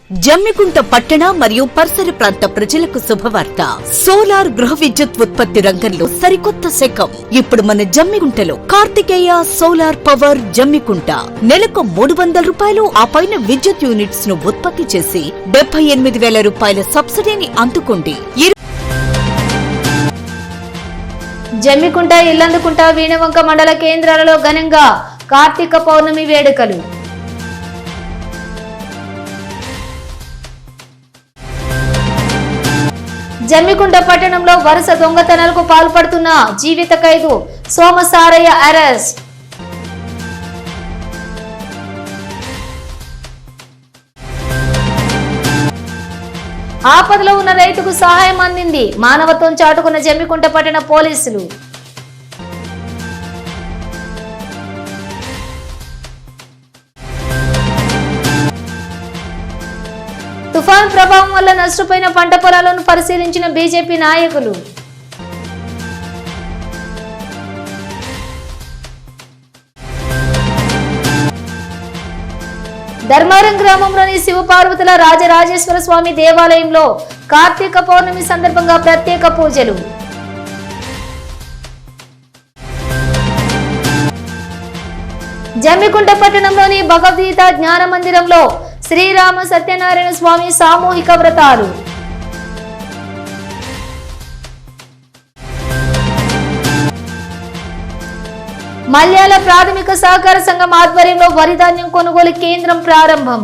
జమ్మికుంట పట్టణ మరియు పరిసర ప్రాంత ప్రజలకు శుభవార్త. సోలార్ గృహ విద్యుత్ ఉత్పత్తి రంగంలో సరికొత్త శకం. ఇప్పుడు మన జమ్మికుంటలో కార్తికేయ సోలార్ పవర్ జమ్మికుంట నెలకు 300 రూపాయలు ఆ పైన విద్యుత్ యూనిట్స్ ను ఉత్పత్తి చేసి 78,000 రూపాయల సబ్సిడీని అందుకోండి. జమ్మికుంట, ఇల్లందుకుంట, వీణవంక మండల కేంద్రాలలో ఘనంగా కార్తీక పౌర్ణమి వేడుకలు. జమ్మికుంట పట్టణంలో వరుస దొంగతనాలకు పాల్పడుతున్న జీవిత ఖైదు సోమసారయ్య అరెస్ట్. ఆపదలో ఉన్న రైతుకు సహాయం అందింది మానవత్వం చాటుకున్న జమ్మికుంట పట్టణ పోలీసులు. తుఫాన్ ప్రభావం వల్ల నష్టపోయిన పంట పొలాలను పరిశీలించిన బీజేపీ నాయకులు. ధర్మారం గ్రామంలోని శివపార్వతుల రాజరాజేశ్వర స్వామి దేవాలయంలో కార్తీక పౌర్ణమి సందర్భంగా ప్రత్యేక పూజలు. జమ్మికుంట పట్టణంలోని భగవద్గీత జ్ఞాన మందిరంలో శ్రీరామ సత్యనారాయణ స్వామి సామూహిక వ్రతాలు. మల్యాల ప్రాథమిక సహకార సంఘం ఆధ్వర్యంలో వరి ధాన్యం కొనుగోలు కేంద్రం ప్రారంభం.